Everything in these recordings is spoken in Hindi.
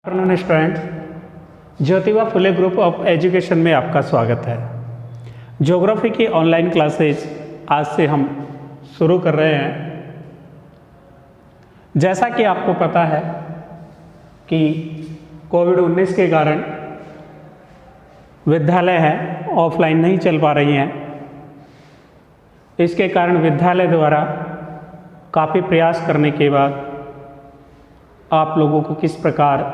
Afternoon student, Jyotiba Phule group of education में आपका स्वागत है। ज्योग्राफी की ऑनलाइन क्लासेज आज से हम शुरू कर रहे हैं। जैसा कि आपको पता है कि कोविड-19 के कारण विद्यालय हैं ऑफलाइन नहीं चल पा रही हैं। इसके कारण विद्यालय द्वारा काफ़ी प्रयास करने के बाद आप लोगों को किस प्रकार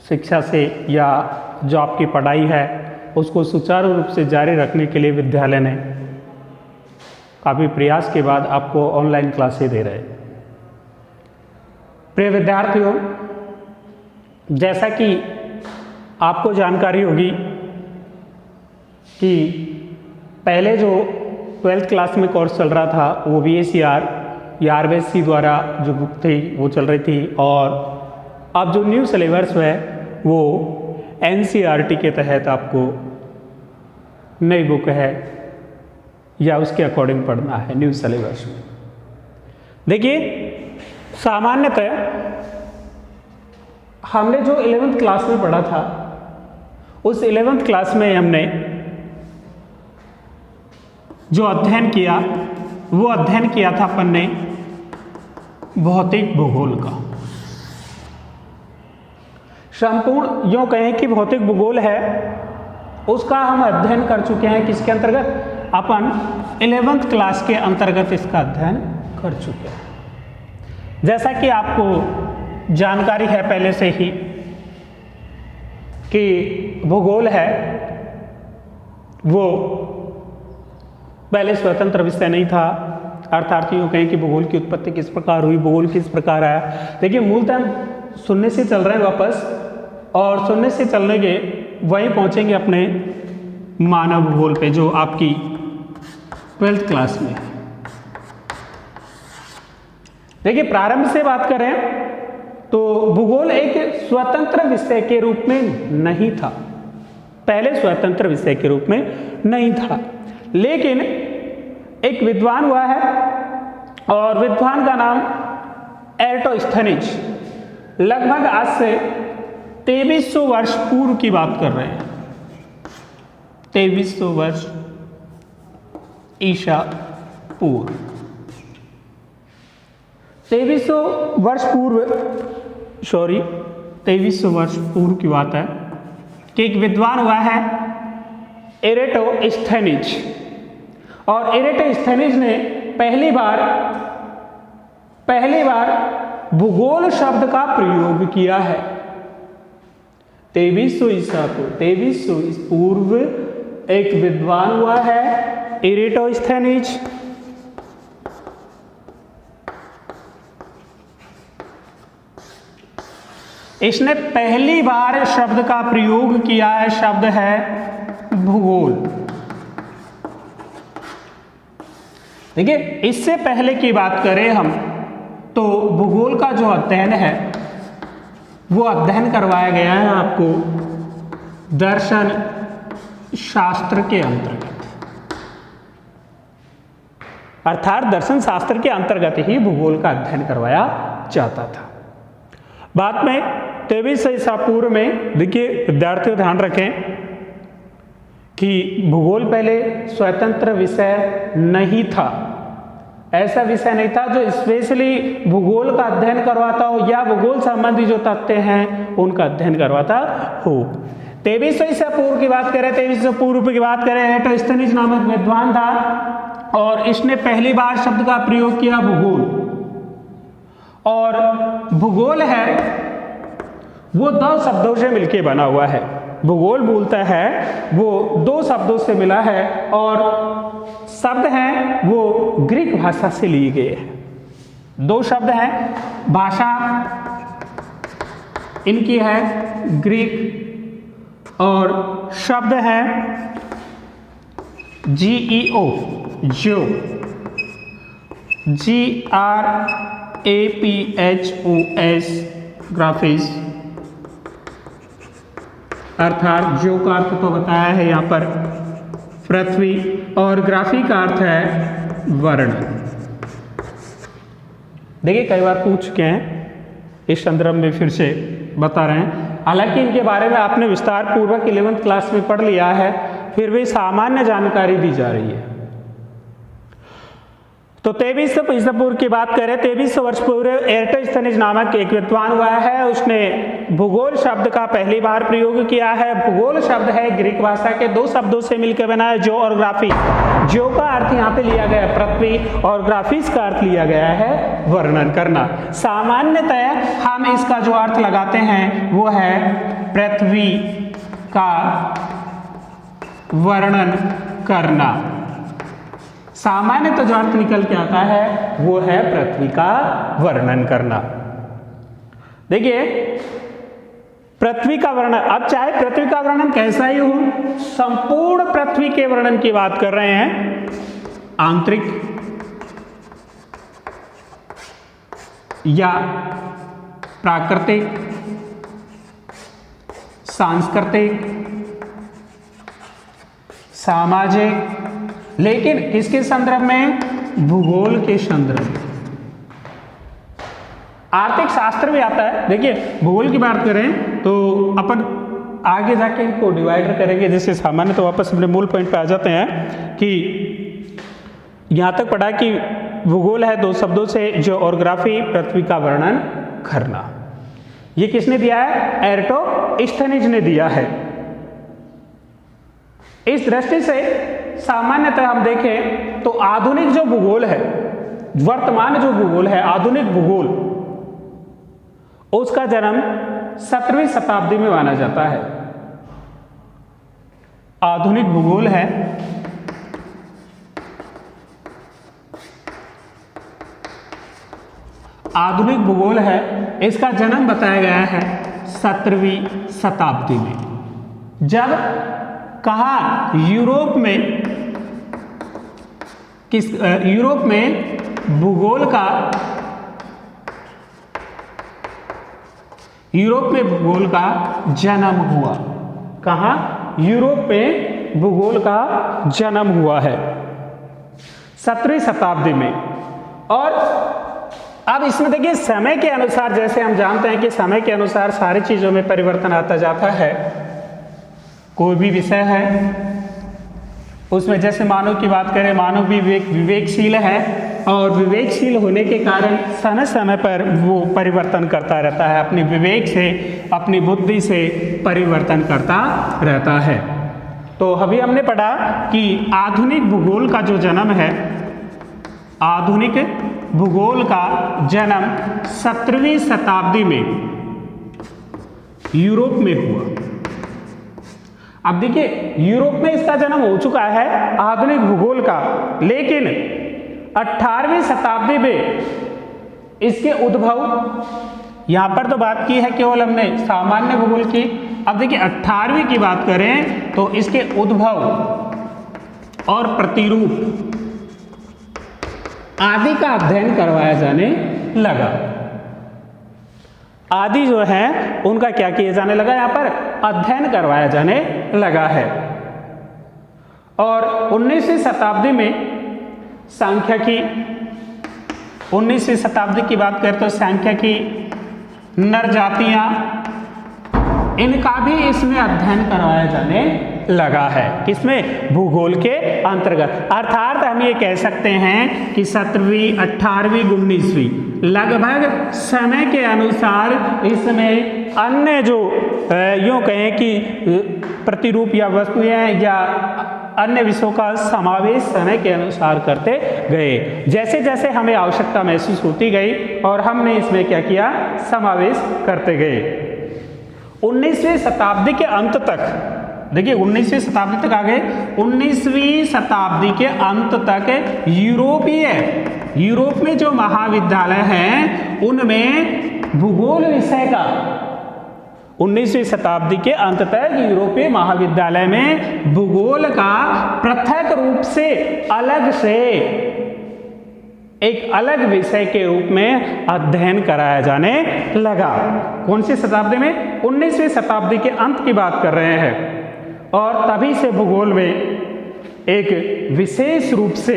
शिक्षा से या जो आपकी पढ़ाई है उसको सुचारू रूप से जारी रखने के लिए विद्यालय ने काफ़ी प्रयास के बाद आपको ऑनलाइन क्लासें दे रहे हैं। प्रिय विद्यार्थियों, जैसा कि आपको जानकारी होगी कि पहले जो 12th क्लास में कोर्स चल रहा था वो VACR या RBSC द्वारा जो बुक थी वो चल रही थी, और अब जो न्यू सिलेबस है वो NCERT के तहत आपको नई बुक है या उसके अकॉर्डिंग पढ़ना है न्यू सिलेबस में। देखिए, सामान्यतः हमने जो 11th क्लास में पढ़ा था उस 11th क्लास में हमने जो अध्ययन किया वो अध्ययन किया था अपन ने भौतिक भूगोल का। संपूर्ण यूँ कहें कि भौतिक भूगोल है उसका हम अध्ययन कर चुके हैं। किसके अंतर्गत? अपन 11th क्लास के अंतर्गत इसका अध्ययन कर चुके हैं। जैसा कि आपको जानकारी है पहले से ही कि भूगोल है वो पहले स्वतंत्र विषय नहीं था, अर्थात यूँ कहें कि भूगोल की उत्पत्ति किस प्रकार हुई, भूगोल किस प्रकार आया। देखिए, मूलतः शून्य से चल रहे हैं वापस, और शून्य से चलने के वहीं पहुंचेंगे अपने मानव भूगोल पे जो आपकी 12th क्लास में। देखिए, प्रारंभ से बात करें तो भूगोल एक स्वतंत्र विषय के रूप में नहीं था, पहले स्वतंत्र विषय के रूप में नहीं था, लेकिन एक विद्वान हुआ है और विद्वान का नाम एराटोस्थेनीज। लगभग आज से 2300 वर्ष पूर्व की बात कर रहे हैं, 2300 वर्ष ईसा पूर्व, 2300 वर्ष पूर्व की बात है कि एक विद्वान हुआ है एराटोस्थेनीज, और एराटोस्थेनीज ने पहली बार भूगोल शब्द का प्रयोग किया है। 2300 ईसा पूर्व एक विद्वान हुआ है एराटोस्थेनीज, इसने पहली बार शब्द का प्रयोग किया है। शब्द है भूगोल। देखिए, इससे पहले की बात करें हम तो भूगोल का जो अध्ययन है वो अध्ययन करवाया गया है आपको दर्शन शास्त्र के अंतर्गत, अर्थात दर्शन शास्त्र के अंतर्गत ही भूगोल का अध्ययन करवाया जाता था। बाद में 2300 ईसा पूर्व में, देखिए विद्यार्थियों ध्यान रखें कि भूगोल पहले स्वतंत्र विषय नहीं था, ऐसा विषय नहीं था जो स्पेशली भूगोल का अध्ययन करवाता हो या भूगोल संबंधी जो तथ्य हैं उनका अध्ययन करवाता हो। 2300 ईसा पूर्व की बात करें, 2300 पूर्व की बात करें, एराटोस्थेनीज नामक विद्वान था और इसने पहली बार शब्द का प्रयोग किया भूगोल। और भूगोल है वो दो शब्दों से मिलकर बना हुआ है। भूगोल बोलता है वो दो शब्दों से मिला है, और शब्द हैं वो ग्रीक भाषा से लिए गए हैं। दो शब्द हैं, भाषा इनकी है ग्रीक, और शब्द है GEO, जो GRAPHOS, ग्राफिस, अर्थात जो का अर्थ तो बताया है यहाँ पर पृथ्वी, और ग्राफी का अर्थ है वर्णन। देखिए, कई बार पूछ चुके हैं इस संदर्भ में फिर से बता रहे हैं। हालांकि इनके बारे में आपने विस्तार पूर्वक 11वीं क्लास में पढ़ लिया है, फिर भी सामान्य जानकारी दी जा रही है। तो 2300 ईसा पूर्व की बात करें, 2300 वर्ष पूर्व एराटोस्थेनीज नामक एक विद्वान हुआ है। उसने भूगोल शब्द का पहली बार प्रयोग किया है। भूगोल शब्द है ग्रीक भाषा के 2 शब्दों से मिलकर बना है, जो और ग्राफी। जो का अर्थ यहाँ पे लिया गया है पृथ्वी, और ग्राफिस का अर्थ लिया गया है वर्णन करना। सामान्यतः हम इसका जो अर्थ लगाते हैं वो है पृथ्वी का वर्णन करना। सामान्य तो जो अर्थ निकल के आता है वो है पृथ्वी का वर्णन करना। देखिए पृथ्वी का वर्णन, अब चाहे पृथ्वी का वर्णन कैसा ही हो, संपूर्ण पृथ्वी के वर्णन की बात कर रहे हैं। आंतरिक या प्राकृतिक, सांस्कृतिक, सामाजिक, लेकिन किसके संदर्भ में? भूगोल के संदर्भ में। आर्थिक शास्त्र भी आता है। देखिए भूगोल की बात करें तो अपन आगे जाके इनको डिवाइडर करेंगे, जैसे सामान्य तो वापस अपने मूल पॉइंट पे आ जाते हैं कि यहां तक पढ़ा कि भूगोल है 2 शब्दों से, ज्योग्राफी, पृथ्वी का वर्णन करना। ये किसने दिया है? एराटोस्थेनीज ने दिया है। इस दृष्टि से सामान्यतः हम देखें तो आधुनिक जो भूगोल है, वर्तमान जो भूगोल है, आधुनिक भूगोल, उसका जन्म 17वीं शताब्दी में माना जाता है। आधुनिक भूगोल है आधुनिक भूगोल है, इसका जन्म बताया गया है 17वीं शताब्दी में, जब कहा यूरोप में भूगोल का जन्म हुआ। कहाँ? यूरोप में भूगोल का जन्म हुआ है 17वीं शताब्दी में। और अब इसमें देखिए समय के अनुसार, जैसे हम जानते हैं कि समय के अनुसार सारी चीजों में परिवर्तन आता जाता है। कोई भी विषय है उसमें, जैसे मानव की बात करें, मानव भी विवेकशील है, और विवेकशील होने के कारण समय समय पर वो परिवर्तन करता रहता है, अपनी विवेक से, अपनी बुद्धि से परिवर्तन करता रहता है। तो अभी हमने पढ़ा कि आधुनिक भूगोल का जो जन्म है, आधुनिक भूगोल का जन्म 17वीं शताब्दी में यूरोप में हुआ। अब देखिए यूरोप में इसका जन्म हो चुका है आधुनिक भूगोल का, लेकिन 18वीं शताब्दी में इसके उद्भव, यहां पर तो बात की है केवल हमने सामान्य भूगोल की। अब देखिए 18वीं की बात करें तो इसके उद्भव और प्रतिरूप आदि का अध्ययन करवाया जाने लगा। आदि जो है उनका क्या किया जाने लगा? यहाँ पर अध्ययन करवाया जाने लगा है। और 19वीं शताब्दी में सांख्यिकी, 19वीं शताब्दी की बात करें तो सांख्यिकी, नर जातियां, इनका भी इसमें अध्ययन करवाया जाने लगा है। किसमें? भूगोल के अंतर्गत। अर्थात हम ये कह सकते हैं कि 17वीं, 18वीं, 19वीं लगभग समय के अनुसार इसमें अन्य जो यूँ कहें कि प्रतिरूप या वस्तुएं या अन्य विषयों का समावेश समय के अनुसार करते गए। जैसे जैसे हमें आवश्यकता महसूस होती गई और हमने इसमें क्या किया? समावेश करते गए। 19वीं शताब्दी के अंत तक, देखिए 19वीं शताब्दी तक आ गए, 19वीं शताब्दी के अंत तक यूरोप में जो महाविद्यालय हैं उनमें भूगोल विषय का, 19वीं शताब्दी के अंत तक यूरोपीय महाविद्यालय में भूगोल का पृथक रूप से अलग से एक अलग विषय के रूप में अध्ययन कराया जाने लगा। कौन सी शताब्दी में? 19वीं शताब्दी के अंत की बात कर रहे हैं। और तभी से भूगोल में एक विशेष रूप से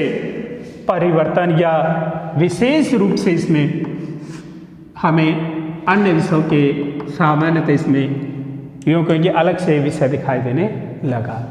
परिवर्तन या विशेष रूप से इसमें हमें अन्य विषयों के सामान्यतः इसमें यूँ कहेंगे अलग से विषय दिखाई देने लगा।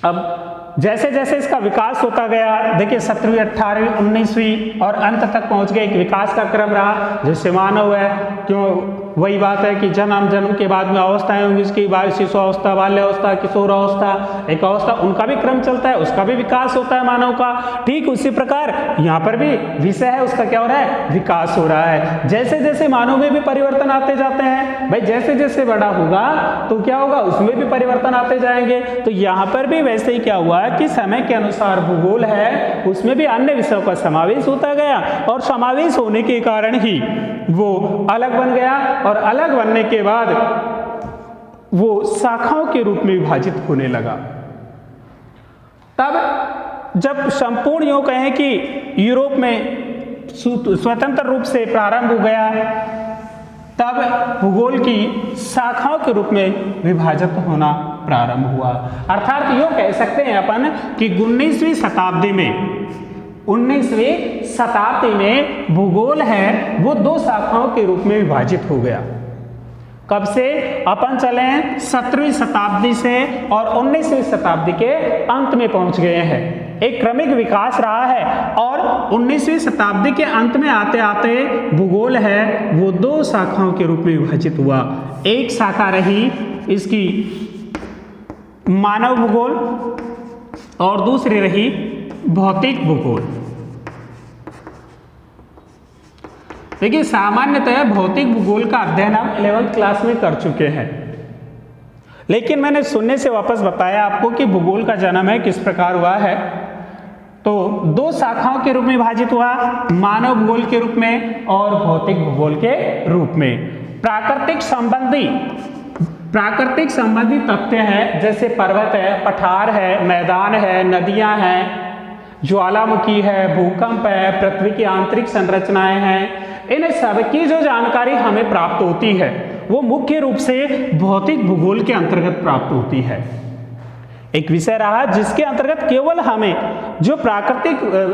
अब जैसे जैसे इसका विकास होता गया, देखिए 17वीं 18वीं 19वीं और अंत तक पहुंच गए, एक विकास का क्रम रहा। जैसे मानव है, क्यों वही बात है कि जन्म के बाद में अवस्थाएं होंगी, उसकी बाद शिशु अवस्था, बाल्य अवस्था, किशोर अवस्था, एक अवस्था, उनका भी क्रम चलता है, उसका भी विकास होता है मानव का। ठीक उसी प्रकार यहाँ पर भी विषय है, उसका क्या हो रहा है, विकास हो रहा है। जैसे जैसे मानव में भी परिवर्तन आते जाते हैं भाई, जैसे जैसे बड़ा होगा तो क्या होगा, उसमें भी परिवर्तन आते जाएंगे। तो यहाँ पर भी वैसे ही क्या हुआ कि समय के अनुसार भूगोल है, उसमें भी अन्य विषयों का समावेश होता गया और समावेश होने के कारण ही वो अलग बन गया और अलग बनने के बाद वो शाखाओं के रूप में विभाजित होने लगा। तब जब संपूर्ण यूं कहें कि यूरोप में स्वतंत्र रूप से प्रारंभ हो गया, तब भूगोल की शाखाओं के रूप में विभाजित होना प्रारंभ हुआ। अर्थात यूं कह सकते हैं अपन कि 19वीं शताब्दी में भूगोल है वो दो शाखाओं के रूप में विभाजित हो गया। कब से अपन चले 17वीं शताब्दी से और 19वीं शताब्दी के अंत में पहुंच गए हैं। एक क्रमिक विकास रहा है और 19वीं शताब्दी के अंत में आते आते भूगोल है वो दो शाखाओं के रूप में विभाजित हुआ। एक शाखा रही इसकी मानव भूगोल और दूसरी रही भौतिक भूगोल। देखिए सामान्यतः भौतिक भूगोल का अध्ययन हम 11वीं क्लास में कर चुके हैं, लेकिन मैंने सुनने से वापस बताया आपको कि भूगोल का जन्म है किस प्रकार हुआ है। तो दो शाखाओं के रूप में विभाजित हुआ, मानव भूगोल के रूप में और भौतिक भूगोल के रूप में। प्राकृतिक संबंधी तथ्य है, जैसे पर्वत है, पठार है, मैदान है, नदियां हैं, ज्वालामुखी है, भूकंप है, पृथ्वी की आंतरिक संरचनाएं हैं, इन सबकी जो जानकारी हमें प्राप्त होती है वो मुख्य रूप से भौतिक भूगोल के अंतर्गत प्राप्त होती है। एक विषय रहा जिसके अंतर्गत केवल हमें जो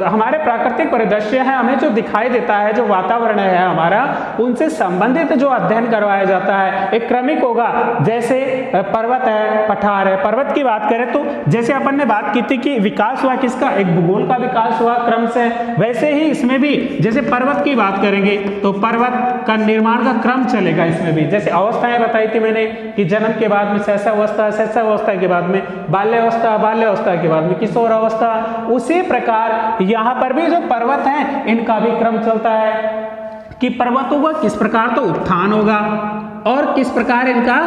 हमारे प्राकृतिक परिदृश्य है, हमें जो दिखाई देता है, जो वातावरण है हमारा, उनसे संबंधित जो अध्ययन करवाया जाता है एक क्रमिक होगा। जैसे पर्वत है, पठार है। पर्वत की बात करें तो जैसे अपन ने बात की थी कि विकास हुआ किसका, एक भूगोल का विकास हुआ क्रम से, वैसे ही इसमें भी जैसे पर्वत की बात करेंगे तो पर्वत का निर्माण का क्रम चलेगा। इसमें भी जैसे अवस्थाएं बताई थी मैंने कि जन्म के बाद में शैशवावस्था के बाद में बाल्यावस्था के बाद में किशोर अवस्था, उसी प्रकार यहाँ पर भी जो पर्वत हैं इनका भी क्रम चलता है कि पर्वतों का किस प्रकार तो उत्थान होगा और किस प्रकार इनका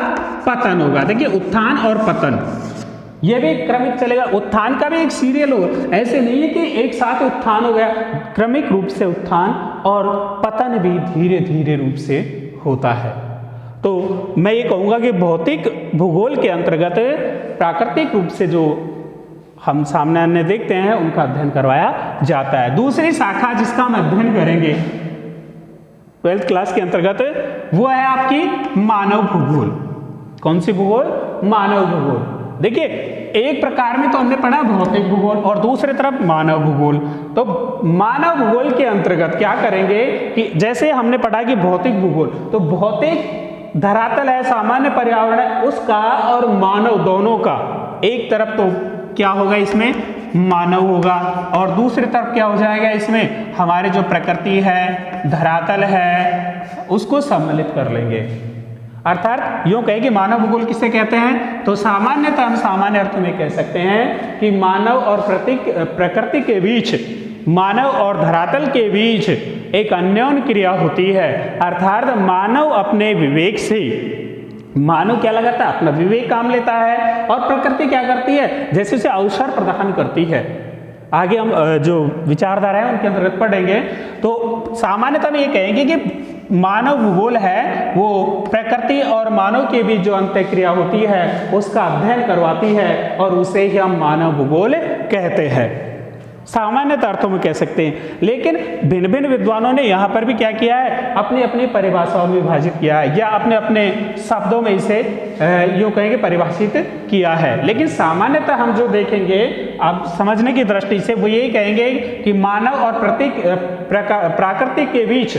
पतन होगा। देखिए उत्थान और पतन ये भी क्रमिक चलेगा। उत्थान का भी एक सीरियल होगा, ऐसे नहीं है कि एक साथ उत्थान हो गया, क्रमिक रूप से उत्थान और पतन भी धीरे धीरे रूप से होता है। तो मैं ये कहूँगा कि भौतिक भूगोल के अंतर्गत प्राकृतिक रूप से जो हम सामने देखते हैं उनका अध्ययन करवाया जाता है। दूसरी शाखा जिसका हम अध्ययन करेंगे 12th क्लास के अंतर्गत वो है आपकी मानव भूगोल। कौन सी भूगोल? मानव भूगोल। देखिए एक प्रकार में तो हमने पढ़ा भौतिक भूगोल और दूसरी तरफ मानव भूगोल। तो मानव भूगोल के अंतर्गत क्या करेंगे कि जैसे हमने पढ़ा कि भौतिक भूगोल, तो भौतिक धरातल है, सामान्य पर्यावरण है, उसका और मानव दोनों का एक तरफ तो क्या होगा इसमें मानव होगा और दूसरी तरफ क्या हो जाएगा इसमें हमारे जो प्रकृति है, धरातल है, उसको सम्मिलित कर लेंगे। अर्थात यूं कहे कि मानव भूगोल किसे कहते हैं, तो सामान्यतः हम सामान्य अर्थ में कह सकते हैं कि मानव और प्रकृति के बीच, मानव और धरातल के बीच एक अन्योन्य क्रिया होती है। अर्थात मानव अपने विवेक से, मानव क्या लगाता है, अपना विवेक काम लेता है और प्रकृति क्या करती है, जैसे उसे अवसर प्रदान करती है। आगे हम जो विचारधारा है उनके अंतर्गत पढ़ेंगे। तो सामान्यतः हम ये कहेंगे कि मानव भूगोल है वो प्रकृति और मानव के बीच जो अंतःक्रिया होती है उसका अध्ययन करवाती है और उसे ही हम मानव भूगोल कहते हैं। सामान्यतः अर्थों में कह सकते हैं, लेकिन भिन्न भिन्न विद्वानों ने यहाँ पर भी क्या किया है, अपनी अपनी परिभाषाओं में विभाजित किया है या अपने अपने शब्दों में इसे यूँ कहेंगे परिभाषित किया है। लेकिन सामान्यतः हम जो देखेंगे आप समझने की दृष्टि से वो यही कहेंगे कि मानव और प्राकृतिक के बीच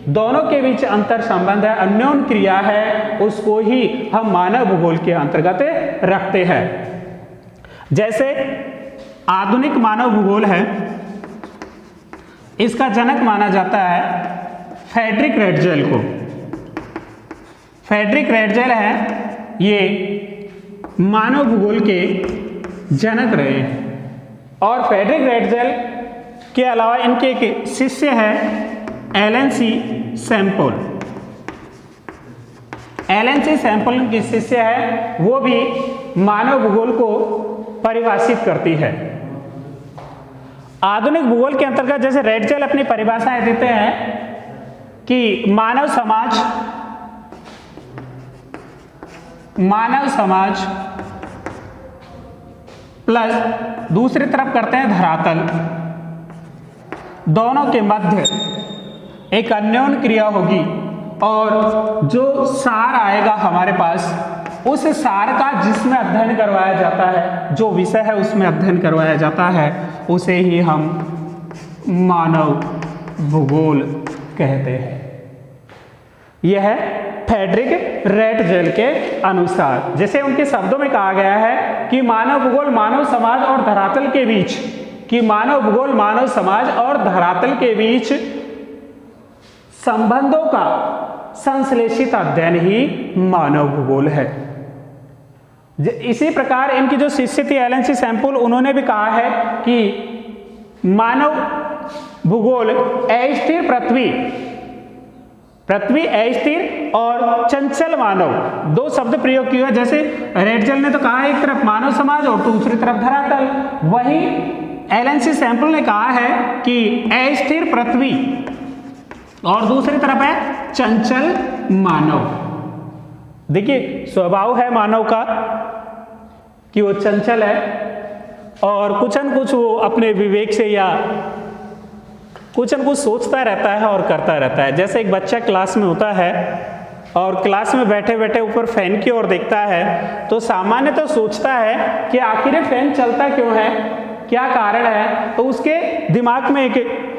दोनों के बीच अंतर संबंध है, अन्योन्य क्रिया है, उसको ही हम मानव भूगोल के अंतर्गत रखते हैं। जैसे आधुनिक मानव भूगोल है, इसका जनक माना जाता है फ्रेडरिक रेटजेल को। फ्रेडरिक रेटजेल है ये मानव भूगोल के जनक रहे हैं। और फ्रेडरिक रेटजेल के अलावा इनके एक शिष्य है एलन सी सैंपल। एलन सी सैंपल के शिष्य है, वो भी मानव भूगोल को परिभाषित करती है। आधुनिक भूगोल के अंतर्गत जैसे रेटजेल अपनी परिभाषाएं देते हैं कि मानव समाज प्लस दूसरी तरफ करते हैं धरातल, दोनों के मध्य एक अन्योन्य क्रिया होगी और जो सार आएगा हमारे पास, उस सार का जिसमें अध्ययन करवाया जाता है, जो विषय है उसमें अध्ययन करवाया जाता है, उसे ही हम मानव भूगोल कहते हैं। यह है फ्रेडरिक रेटजेल के अनुसार। जैसे उनके शब्दों में कहा गया है कि मानव भूगोल मानव समाज और धरातल के बीच, कि मानव भूगोल मानव समाज और धरातल के बीच संबंधों का संश्लेषित अध्ययन ही मानव भूगोल है। इसी प्रकार इनकी जो शिष्य थी एलन सी सैंपल, उन्होंने भी कहा है कि मानव भूगोल अस्थिर पृथ्वी अस्थिर और चंचल मानव, दो शब्द प्रयोग किए। जैसे रेटजेल ने तो कहा एक तरफ मानव समाज और दूसरी तरफ धरातल, वहीं एलन सी सैंपल ने कहा है कि अस्थिर पृथ्वी और दूसरी तरफ है चंचल मानव। देखिए स्वभाव है मानव का कि वो चंचल है और कुछ न कुछ वो अपने विवेक से या कुछ न कुछ सोचता रहता है और करता रहता है। जैसे एक बच्चा क्लास में होता है और क्लास में बैठे बैठे ऊपर फैन की ओर देखता है, तो सामान्य तो सोचता है कि आखिर फैन चलता क्यों है, क्या कारण है, तो उसके दिमाग में एक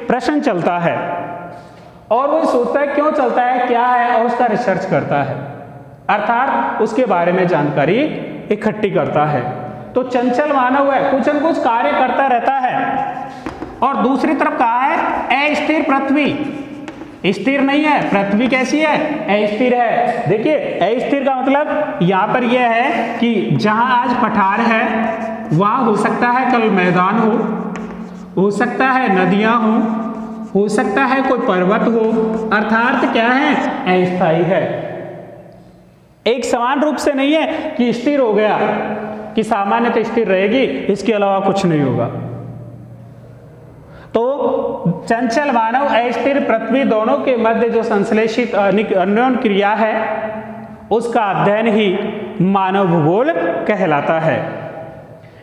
प्रश्न चलता है और वो सोचता है क्यों चलता है, क्या है, और उसका रिसर्च करता है, अर्थात उसके बारे में जानकारी इकट्ठी करता है। तो चंचल मानव है, कुछ न कुछ कार्य करता रहता है। और दूसरी तरफ कहा है अस्थिर पृथ्वी, स्थिर नहीं है, पृथ्वी कैसी है, अस्थिर है। देखिए अस्थिर का मतलब यहाँ पर यह है कि जहां आज पठार है वहां हो सकता है कल मैदान हो सकता है नदियां हो सकता है कोई पर्वत हो, अर्थात क्या है, अस्थायी है। एक समान रूप से नहीं है कि स्थिर हो गया, कि सामान्य तो स्थिर रहेगी, इसके अलावा कुछ नहीं होगा। तो चंचल मानव अस्थिर पृथ्वी दोनों के मध्य जो संश्लेषित अन्योन्य क्रिया है, उसका अध्ययन ही मानव भूगोल कहलाता है।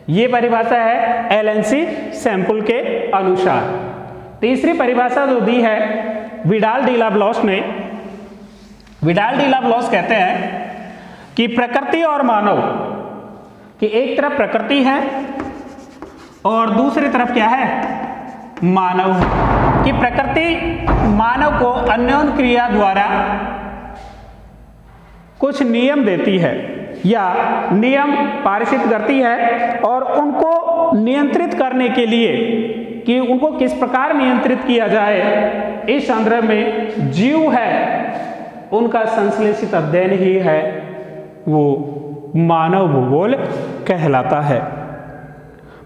ये परिभाषा है एलन सी सैंपल के अनुसार। तीसरी परिभाषा जो दी है विडाल डी लाब्लॉस ने, विडाल डी लाब्लॉस कहते हैं कि प्रकृति और मानव, कि एक तरफ प्रकृति है और दूसरी तरफ क्या है, मानव है। कि प्रकृति मानव को अन्योन्य क्रिया द्वारा कुछ नियम देती है या नियम पारित करती है, और उनको नियंत्रित करने के लिए कि उनको किस प्रकार नियंत्रित किया जाए, इस संदर्भ में जीव है उनका संश्लेषित अध्ययन ही है वो मानव भूगोल कहलाता है।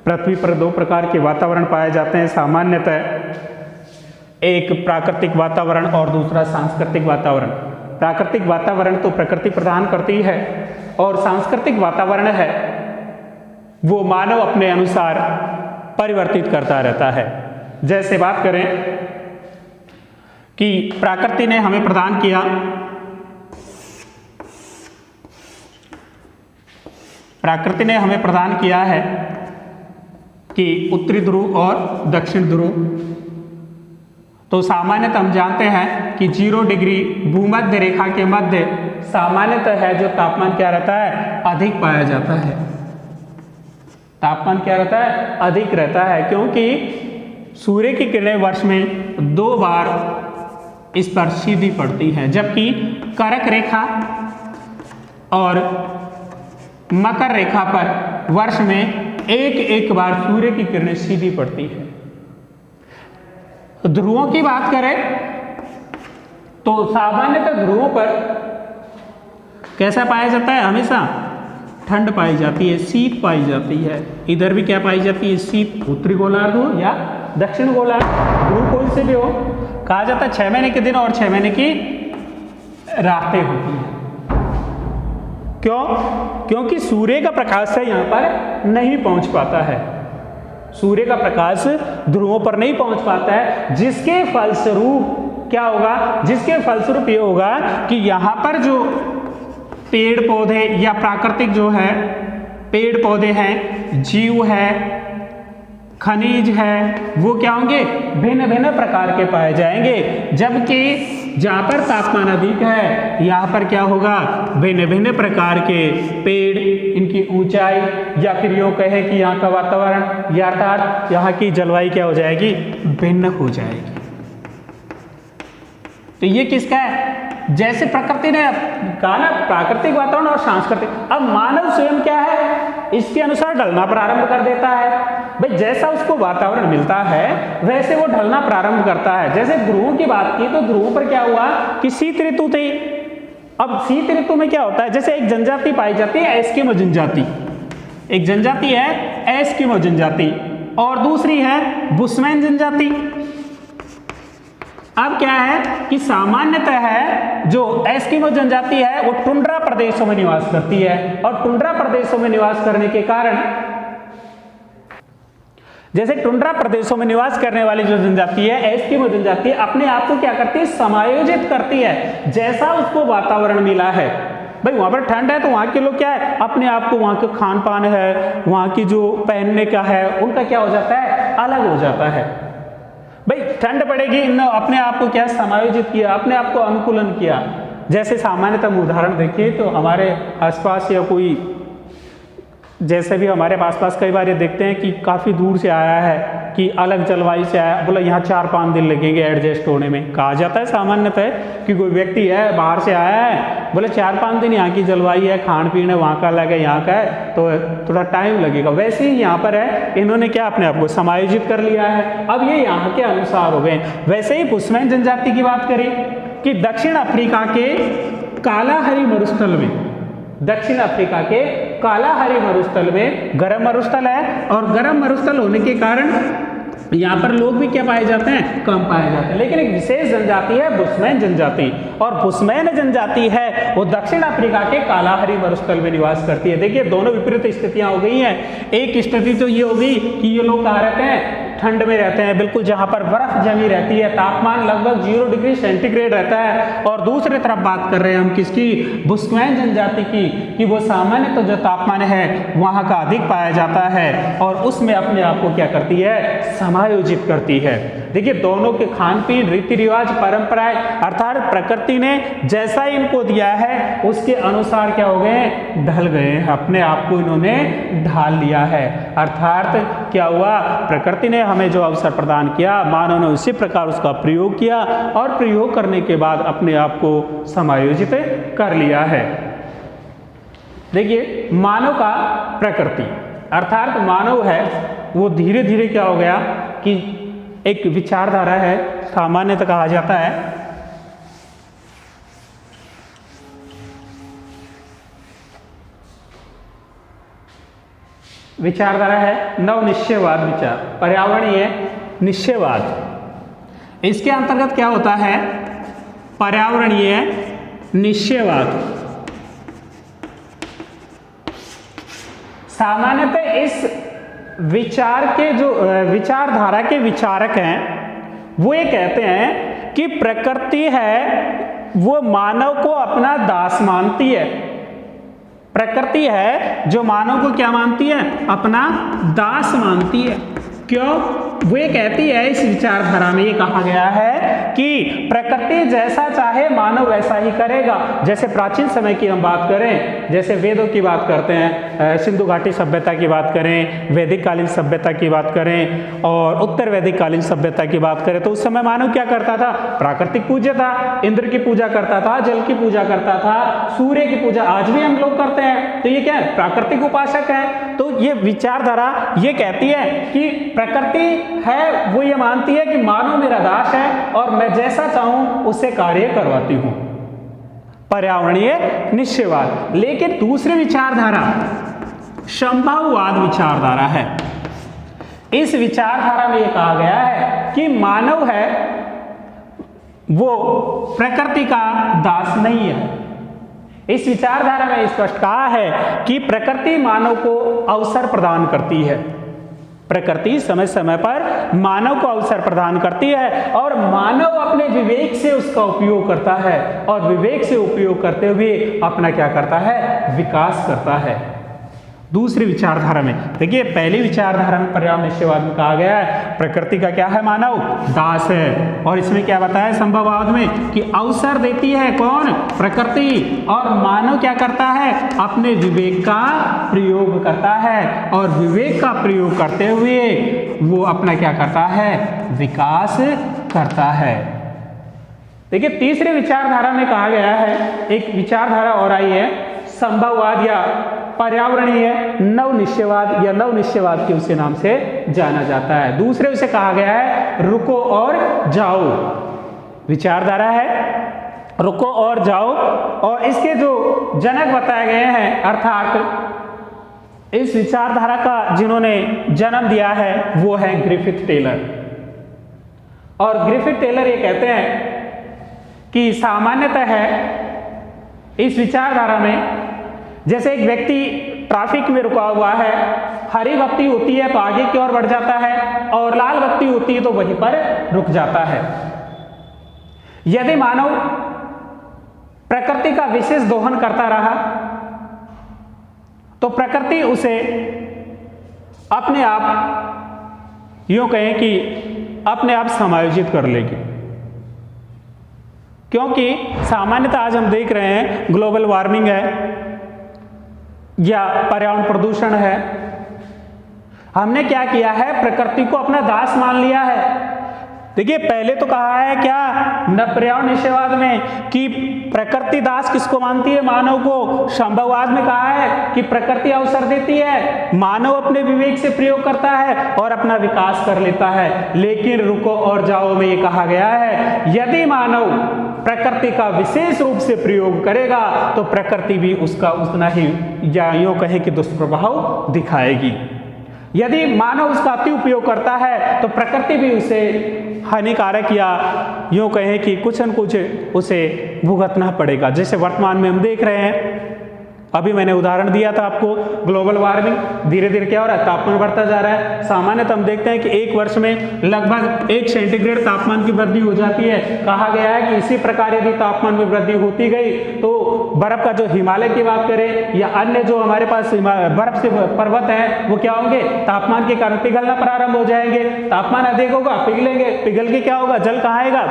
पृथ्वी पर दो प्रकार के वातावरण पाए जाते हैं सामान्यतः, एक प्राकृतिक वातावरण और दूसरा सांस्कृतिक वातावरण। प्राकृतिक वातावरण तो प्रकृति प्रदान करती है और सांस्कृतिक वातावरण है वो मानव अपने अनुसार परिवर्तित करता रहता है। जैसे बात करें कि प्रकृति ने हमें प्रदान किया है कि उत्तरी ध्रुव और दक्षिण ध्रुव। तो सामान्यतः हम जानते हैं कि 0 डिग्री भूमध्य रेखा के मध्य सामान्यतः है जो तापमान क्या रहता है, अधिक पाया जाता है। तापमान क्या रहता है, अधिक रहता है, क्योंकि सूर्य की किरणें वर्ष में 2 बार इस पर सीधी पड़ती है, जबकि कर्क रेखा और मकर रेखा पर वर्ष में एक बार सूर्य की किरणें सीधी पड़ती है। ध्रुवों की बात करें तो सामान्यतः ध्रुवों पर कैसा पाया जाता है? हमेशा ठंड पाई जाती है, शीत पाई जाती है। इधर भी क्या पाई जाती है? शीत। उत्तरी गोलार्ध हो या दक्षिण गोलार्ध, ध्रुव कोई से भी हो, कहा जाता है 6 महीने के दिन और 6 महीने की रातें होती हैं। क्यों? क्योंकि सूर्य का प्रकाश से यहाँ पर नहीं पहुंच पाता है, सूर्य का प्रकाश ध्रुवों पर नहीं पहुंच पाता है, जिसके फलस्वरूप क्या होगा? जिसके फलस्वरूप ये होगा कि यहाँ पर जो पेड़ पौधे या प्राकृतिक जो है पेड़ पौधे हैं, जीव है, खनिज है, वो क्या होंगे? भिन्न भिन्न प्रकार के पाए जाएंगे। जबकि जहाँ पर तापमान अधिक है यहाँ पर क्या होगा? भिन्न भिन्न प्रकार के पेड़, इनकी ऊंचाई, या फिर यूँ कहें कि यहाँ का वातावरण या अर्थात यहाँ की जलवायु क्या हो जाएगी? भिन्न हो जाएगी। तो ये किसका है? जैसे प्रकृति ने कहा ना, प्राकृतिक वातावरण और सांस्कृतिक। अब मानव स्वयं क्या है? इसके अनुसार ढलना प्रारंभ कर देता है। भाई जैसा उसको वातावरण मिलता है वैसे वो ढलना प्रारंभ करता है। जैसे ध्रुवों की बात की तो ध्रुवों पर क्या हुआ कि शीत ऋतु थी। अब शीत ऋतु में क्या होता है? जैसे एक जनजाति पाई जाती है एस्किमो जनजाति, एक जनजाति है एस्किमो जनजाति और दूसरी है बुशमैन जनजाति। अब क्या है कि सामान्यतः है जो एस्किमो जनजाति है वो टुंड्रा प्रदेशों में निवास करती है, और टुंड्रा प्रदेशों में निवास करने के कारण, जैसे टुंड्रा प्रदेशों में निवास करने वाली जो जनजाति है एस्किमो जनजाति, अपने आप को क्या करती है? समायोजित करती है जैसा उसको वातावरण मिला है। भाई वहां पर ठंड है तो वहां के लोग क्या है? अपने आप को, वहां के खान पान है, वहां की जो पहनने का है, उनका क्या हो जाता है? अलग हो जाता है। भाई ठंड पड़ेगी, इन्होंने अपने आप को क्या समायोजित किया, अपने आप को अनुकूलन किया। जैसे सामान्यतः उदाहरण देखिए तो हमारे आसपास या कोई, जैसे भी हमारे आसपास कई बार ये देखते हैं कि काफ़ी दूर से आया है, कि अलग जलवायु से आया, बोला यहाँ 4-5 दिन लगेंगे एडजस्ट होने में। कहा जाता है सामान्यतः कि कोई व्यक्ति है बाहर से आया है, बोले 4-5 दिन यहाँ की जलवायु है, खान पीन है वहाँ का अलग है, यहाँ का है तो थोड़ा टाइम लगेगा। वैसे ही यहाँ पर है, इन्होंने क्या अपने आप को समायोजित कर लिया है, अब ये यहाँ के अनुसार हो गए। वैसे ही बुशमैन जनजाति की बात करें कि दक्षिण अफ्रीका के कालाहरी मरुस्थल में, दक्षिण अफ्रीका के कालाहरी मरुस्थल में गर्म मरुस्थल है, और गर्म मरुस्थल होने के कारण यहाँ पर लोग भी क्या पाए जाते हैं? कम पाए जाते हैं। लेकिन एक विशेष जनजाति है बुशमैन जनजाति, और बुशमैन जनजाति है वो दक्षिण अफ्रीका के कालाहरी मरुस्थल में निवास करती है। देखिए दोनों विपरीत स्थितियां हो गई हैं। एक स्थिति तो ये होगी कि ये लोग कहाँ रहते हैं? ठंड में रहते हैं, बिल्कुल जहाँ पर बर्फ जमी रहती है, तापमान लगभग 0 डिग्री सेंटीग्रेड रहता है। और दूसरी तरफ बात कर रहे हैं हम किसकी? बुशमैन जनजाति की, कि वो सामान्य तो जो तापमान है वहाँ का अधिक पाया जाता है और उसमें अपने आप को क्या करती है? समायोजित करती है। देखिए दोनों के खान पीन, रीति रिवाज, परंपराएं, अर्थात प्रकृति ने जैसा इनको दिया है उसके अनुसार क्या हो गए? ढल गए, अपने आप को इन्होंने ढाल लिया है। अर्थात क्या हुआ? प्रकृति ने हमें जो अवसर प्रदान किया, मानव ने उसी प्रकार उसका प्रयोग किया और प्रयोग करने के बाद अपने आप को समायोजित कर लिया है। देखिए मानव का प्रकृति अर्थात मानव है वो धीरे धीरे क्या हो गया कि एक विचारधारा है, सामान्यतः कहा जाता है विचारधारा है नवनिश्चयवाद विचार, पर्यावरणीय निश्चयवाद। इसके अंतर्गत क्या होता है? पर्यावरणीय निश्चयवाद। सामान्यतः इस विचार के जो विचारधारा के विचारक हैं वो ये कहते हैं कि प्रकृति है वो मानव को अपना दास मानती है। प्रकृति है जो मानव को क्या मानती है? अपना दास मानती है। क्यों? वो ये कहती है, इस विचारधारा में ये कहा गया है कि प्रकृति जैसा चाहे मानव वैसा ही करेगा। जैसे प्राचीन समय की हम बात करें, जैसे वेदों की बात करते हैं, सिंधु घाटी सभ्यता की बात करें, वैदिक कालीन सभ्यता की बात करें और उत्तर वैदिक कालीन सभ्यता की बात करें, तो उस समय मानव क्या करता था? प्राकृतिक पूज्य था, इंद्र की पूजा करता था, जल की पूजा करता था, सूर्य की पूजा आज भी हम लोग करते हैं। तो ये क्या है? प्राकृतिक उपासक है। तो ये विचारधारा ये कहती है कि प्रकृति है वो ये मानती है कि मानव मेरा दास है और मैं जैसा चाहूं उससे कार्य करवाती हूं, पर्यावरणीय निश्चयवाद। लेकिन दूसरी विचारधारा संभववाद विचारधारा है। इस विचारधारा में यह कहा गया है कि मानव है वो प्रकृति का दास नहीं है। इस विचारधारा में स्पष्ट कहा है कि प्रकृति मानव को अवसर प्रदान करती है। प्रकृति समय समय पर मानव को अवसर प्रदान करती है और मानव अपने विवेक से उसका उपयोग करता है और विवेक से उपयोग करते हुए अपना क्या करता है? विकास करता है। दूसरी विचारधारा में देखिए, पहली विचारधारा में पर्यावरण निश्चयवाद में कहा गया है प्रकृति का क्या है? मानव दास है। और इसमें क्या बताया संभववाद में कि अवसर देती है कौन? प्रकृति, और मानव क्या करता है? अपने विवेक का प्रयोग करता है और विवेक का प्रयोग करते हुए वो अपना क्या करता है? विकास करता है। देखिए, तीसरी विचारधारा में कहा गया है, एक विचारधारा और आई है संभववाद या पर्यावरणीय नव निश्चयवाद या नव निश्चयवाद के उसे नाम से जाना जाता है। दूसरे उसे कहा गया है रुको और जाओ विचारधारा है, रुको और जाओ। और इसके जो जनक बताए गए हैं, अर्थात इस विचारधारा का जिन्होंने जन्म दिया है वो है ग्रिफिथ टेलर। और ग्रिफिथ टेलर ये कहते हैं कि सामान्यतः है इस विचारधारा में, जैसे एक व्यक्ति ट्रैफिक में रुका हुआ है, हरी बत्ती होती है तो आगे की ओर बढ़ जाता है और लाल बत्ती होती है तो वहीं पर रुक जाता है। यदि मानव प्रकृति का विशेष दोहन करता रहा तो प्रकृति उसे अपने आप यूं कहें कि अपने आप समायोजित कर लेगी। क्योंकि सामान्यतः आज हम देख रहे हैं ग्लोबल वार्मिंग है या पर्यावरण प्रदूषण है, हमने क्या किया है? प्रकृति को अपना दास मान लिया है। देखिए, पहले तो कहा है क्या न पर्यावरण निश्चयवाद में कि प्रकृति दास किसको मानती है? मानव को। संभववाद में कहा है कि प्रकृति अवसर देती है, मानव अपने विवेक से प्रयोग करता है और अपना विकास कर लेता है। लेकिन रुको और जाओ में ये कहा गया है यदि मानव प्रकृति का विशेष रूप से प्रयोग करेगा तो प्रकृति भी उसका उतना ही या यूं कहे कि दुष्प्रभाव दिखाएगी। यदि मानव उसका अति उपयोग करता है तो प्रकृति भी उसे हानिकारक या यूं कहे कि कुछ न कुछ उसे भुगतना पड़ेगा। जैसे वर्तमान में हम देख रहे हैं, अभी मैंने उदाहरण दिया था आपको, ग्लोबल वार्मिंग धीरे धीरे क्या हो रहा है? तापमान बढ़ता जा रहा है। सामान्यतः हम देखते हैं कि एक वर्ष में लगभग 1 सेंटीग्रेड तापमान की वृद्धि हो जाती है। कहा गया है कि इसी प्रकार यदि तापमान में वृद्धि होती गई तो बर्फ का जो हिमालय की बात करें या अन्य जो हमारे पास बर्फ से पर्वत है वो क्या होंगे? तापमान के कारण पिघलना प्रारंभ हो जाएंगे। तापमान अधिक होगा, पिघलेंगे, पिघल के क्या होगा? जल कहाँ आएगा?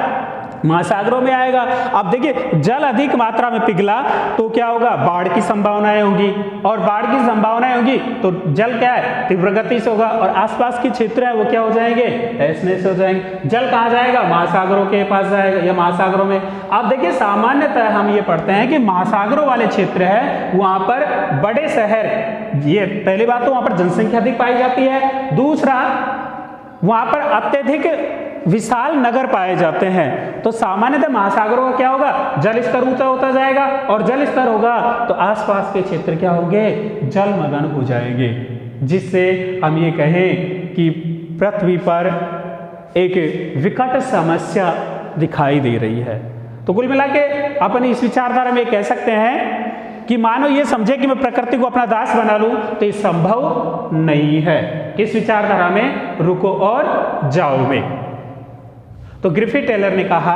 महासागरों में आएगा। अब देखिए, जल अधिक मात्रा में पिघला तो क्या होगा? बाढ़ की संभावनाएं होगी, और बाढ़ की संभावनाएं होगी तो जल क्या है? तीव्र गति से होगा और आसपास के क्षेत्र है वो क्या हो जाएंगे? तहस-नहस हो जाएंगे। जल कहाँ जाएगा? महासागरों के पास जाएगा या महासागरों में। अब देखिए, सामान्यतः हम ये पढ़ते हैं कि महासागरों वाले क्षेत्र है वहां पर बड़े शहर, ये पहली बात तो वहां पर जनसंख्या अधिक पाई जाती है, दूसरा वहां पर अत्यधिक विशाल नगर पाए जाते हैं। तो सामान्यतः महासागरों का क्या होगा? जल स्तर ऊंचा होता जाएगा और जल स्तर होगा तो आसपास के क्षेत्र क्या होंगे? जलमग्न हो जाएंगे, जिससे हम ये कहें कि पृथ्वी पर एक विकट समस्या दिखाई दे रही है। तो कुल मिला के अपन इस विचारधारा में कह सकते हैं कि मानो ये समझे कि मैं प्रकृति को अपना दास बना लूं तो ये संभव नहीं है। किस विचारधारा में? रुको और जाओ में। तो ग्रिफिथ टेलर ने कहा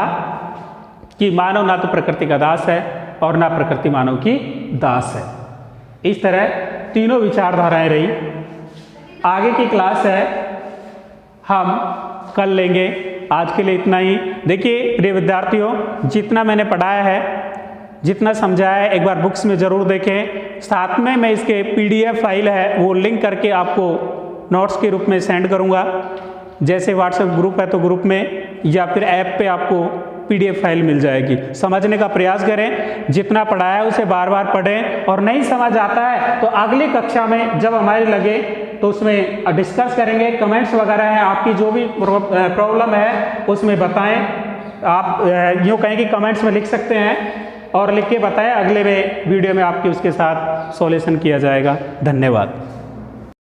कि मानव ना तो प्रकृति का दास है और ना प्रकृति मानव की दास है। इस तरह तीनों विचारधाराएं रही। आगे की क्लास है हम कल लेंगे। आज के लिए इतना ही। देखिए प्रिय विद्यार्थियों, जितना मैंने पढ़ाया है, जितना समझाया है, एक बार बुक्स में ज़रूर देखें। साथ में मैं इसके PDF फाइल है वो लिंक करके आपको नोट्स के रूप में सेंड करूँगा। जैसे व्हाट्सएप ग्रुप है तो ग्रुप में, या फिर ऐप पे आपको PDF फाइल मिल जाएगी। समझने का प्रयास करें, जितना पढ़ाया है उसे बार बार पढ़ें, और नहीं समझ आता है तो अगली कक्षा में जब हमारे लगे तो उसमें डिस्कस करेंगे। कमेंट्स वगैरह हैं, आपकी जो भी प्रॉब्लम है उसमें बताएं। आप यूँ कहें कि कमेंट्स में लिख सकते हैं और लिख के बताएं, अगले वीडियो में आपकी उसके साथ सॉल्यूशन किया जाएगा। धन्यवाद।